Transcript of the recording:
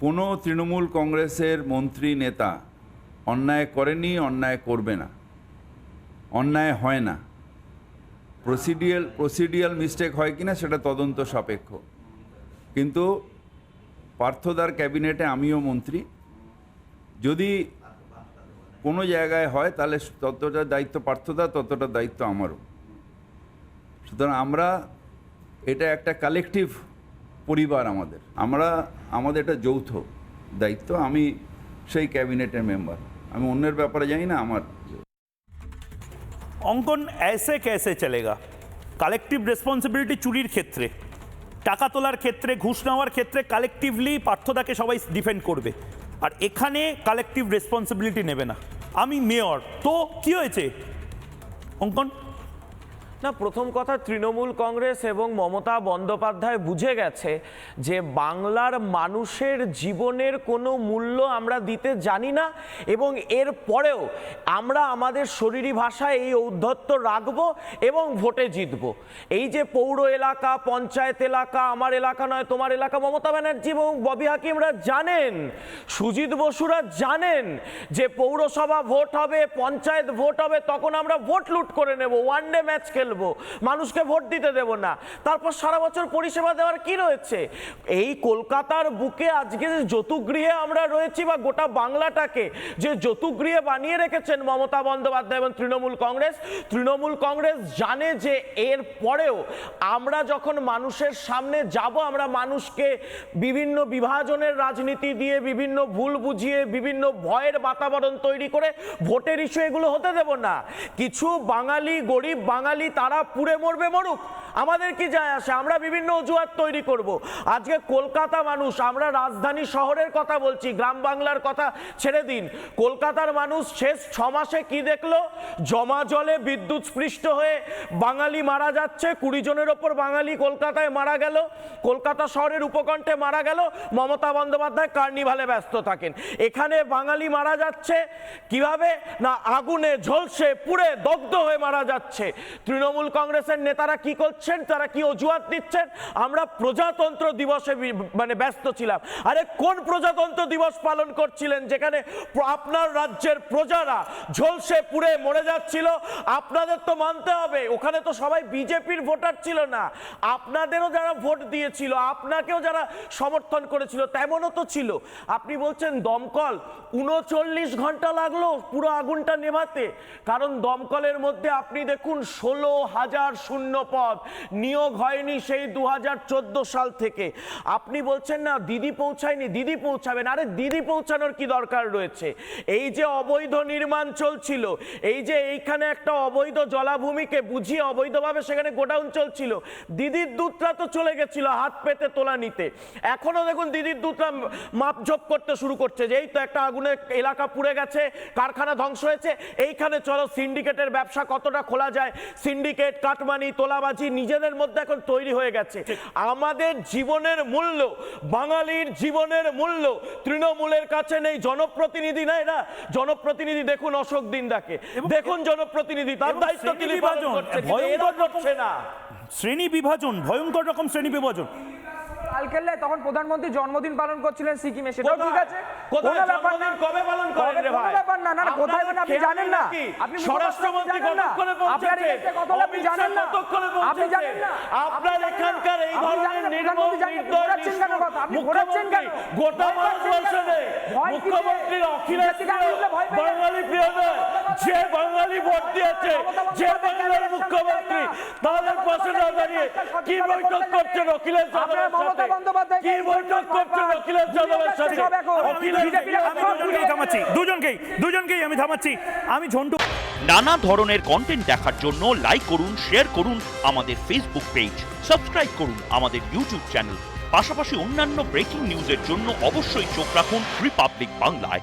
কোনো তৃণমূল কংগ্রেসের মন্ত্রী নেতা অন্যায় করেনি, অন্যায় করবে না, অন্যায় হয় না। প্রসিডিয়াল মিস্টেক হয় কিনা সেটা তদন্ত সাপেক্ষ। কিন্তু পার্থদার ক্যাবিনেটে আমিও মন্ত্রী, যদি কোনো জায়গায় হয় তাহলে ততটা দায়িত্ব পার্থদা, ততটা দায়িত্ব আমারও। সুতরাং এটা একটা কালেকটিভ পরিবার আমাদের একটা যৌথ দায়িত্ব। আমি সেই ক্যাবিনেটের মেম্বার, আমি অন্যের ব্যাপারে জানি না। অঙ্কন ऐसे कैसे चलेगा? কালেকটিভ রেসপন্সিবিলিটি চুরির ক্ষেত্রে, টাকা তোলার ক্ষেত্রে, ঘুষ নেওয়ার ক্ষেত্রে কালেকটিভলি পার্থদাকে সবাই ডিফেন্ড করবে, আর এখানে কালেকটিভ রেসপন্সিবিলিটি নেবে না। আমি মেয়র, তো কি হয়েছে অঙ্কন? না, প্রথম কথা, তৃণমূল কংগ্রেস এবং মমতা বন্দ্যোপাধ্যায় বুঝে গেছে যে বাংলার মানুষের জীবনের কোনো মূল্য আমরা দিতে জানি না, এবং এর পরেও আমরা আমাদের শরীরী ভাষায় এই ঔদ্ধত্য রাখবো এবং ভোটে জিতবো। এই যে পৌর এলাকা, পঞ্চায়েত এলাকা, আমার এলাকা নয় তোমার এলাকা, মমতা ব্যানার্জি এবং ববি হাকিমরা জানেন, সুজিত বসুরা জানেন যে পৌরসভা ভোট হবে, পঞ্চায়েত ভোট হবে, তখন আমরা ভোট লুট করে নেব, ওয়ান ডে ম্যাচ খেলবো, মানুষকে ভোট দিতে দেব না। তারপর সারা বছর পরিষেবা দেওয়ার কি রয়েছে? এই কলকাতার বুকে আজকে যে যৌতুকগৃহে আমরা রয়েছি, বা গোটা বাংলাটাকে যে যৌতুকগৃহে বানিয়ে রেখেছেন মমতা বন্দ্যোপাধ্যায় এবং তৃণমূল কংগ্রেস জানে যে এর পরেও আমরা যখন মানুষের সামনে যাব, আমরা মানুষকে বিভিন্ন বিভাজনের রাজনীতি দিয়ে, বিভিন্ন ভুল বুঝিয়ে, বিভিন্ন ভয়ের বাতাবরণ তৈরি করে ভোটের ইস্যু এগুলো হতে দেব না। কিছু বাঙালি, গরিব বাঙালি, তারা পুড়ে মরবে, মরুক, আমাদের কি যায় আসে? আমরা বিভিন্ন অজুহাত তৈরি করব। আজকে কলকাতা মানুষ, আমরা রাজধানী শহরের কথা বলছি, গ্রাম বাংলার কথা ছেড়ে দিন, কলকাতার মানুষ শেষ 6 মাসে কি দেখলো? জমা জলে বিদ্যুৎ স্পৃষ্ট হয়ে বাঙালি মারা যাচ্ছে, 20 জনের ওপর বাঙালি কলকাতায় মারা গেল, কলকাতা শহরের উপকণ্ঠে মারা গেল। মমতা বন্দ্যোপাধ্যায় কার্নিভালে ব্যস্ত থাকেন। এখানে বাঙালি মারা যাচ্ছে কিভাবে না, আগুনে ঝলসে পুড়ে দগ্ধ হয়ে মারা যাচ্ছে। তৃণমূল কংগ্রেসের নেতারা কি করছেন, তারা কি অজুহাত দিচ্ছেন? আমরা প্রজাতন্ত্র দিবসে ব্যস্ত ছিলাম। আরে কোন প্রজাতন্ত্র দিবস পালন করছিলেন যেখানে আপনার রাজ্যের প্রজারা ঝলসে পুড়ে মরে যাচ্ছিল? আপনাদের তো মানতে হবে, ওখানে তো সবাই বিজেপির ভোটার ছিল না, আপনাদেরও যারা ভোট দিয়েছিল, আপনাকেও যারা সমর্থন করেছিল তেমনও তো ছিল। আপনি বলছেন দমকল 39 ঘন্টা লাগলো পুরো আগুনটা নেভাতে, কারণ দমকলের মধ্যে আপনি দেখুন 16,000 শূন্য পদ, নিয়োগ হয়নি সেই 2014 সাল থেকে। আপনি বলছেন না দিদি পৌঁছায়নি, দিদি পৌঁছাবেন। আরে দিদি পৌঁছানোর কি দরকার রয়েছে? এই যে অবৈধ নির্মাণ চলছিল, এই যে এইখানে একটা অবৈধ জলাভূমিকে বুঝিয়ে অবৈধভাবে সেখানে গোডাউন চলছিল, দিদির দূতরা তো চলে গেছিল হাত পেতে তোলা নিতে। এখনো দেখুন দিদির দূতরা মাপঝোপ করতে শুরু করছে যে এই তো একটা আগুনে এলাকা পুড়ে গেছে, কারখানা ধ্বংস হয়েছে, এইখানে চলো সিন্ডিকেটের ব্যবসা কতটা খোলা যায়, সিন্ডিকেট, কাটমানি, তোলাবাজি নিজেদের মধ্যে এখন তৈরি হয়ে গেছে। আমাদের জীবনের মূল্য, বাঙালির জীবনের মূল্য তৃণমূলের কাছে নেই, জনপ্রতিনিধি নাই না। জনপ্রতিনিধি দেখুন অশোক দিনদাকে, দেখুন জনপ্রতিনিধি তার দায়িত্ব তিনি পালন করছে, ভয়ঙ্কর করছে না। শ্রেণী বিভাজন, ভয়ঙ্কর রকম শ্রেণী বিভাজন। কাল খেললে তখন প্রধানমন্ত্রী জন্মদিন পালন করছিলেন সিকিমে, সেটাও ঠিক আছে। কোনো ব্যাপার না, কবে পালন করেন রে ভাই? ব্যাপার না, না কোথায় মানে আপনি জানেন না, আপনি স্বরাষ্ট্রমন্ত্রী কতক্ষণে পৌঁছেছে, আপনি জানেন না, আপনি জানেন না, আপনার এখানকার এই ধরনের নির্মম নির্দয় মুখ্যমন্ত্রী গোটা ভারতবর্ষে নেই। মুখ্যমন্ত্রীর অখিলেশ বাঙালি প্রিয় নয়, যে বাঙালি ভোট দিয়েছে, যে বাংলার মুখ্যমন্ত্রী, তাদের পাশে না দাঁড়িয়ে কি বৈঠক করছেন অখিলেশ যাদবের সাথে? কি বৈঠক করছেন অখিলেশ যাদবের সাথে? দুজনকেই আমি থামাচ্ছি। আমি ঝন্টু। নানা ধরনের কন্টেন্ট দেখার জন্য লাইক করুন, শেয়ার করুন আমাদের ফেসবুক পেজ, সাবস্ক্রাইব করুন আমাদের ইউটিউব চ্যানেল। পাশাপাশি অন্যান্য ব্রেকিং নিউজের জন্য অবশ্যই চোখ রাখুন রিপাবলিক বাংলায়।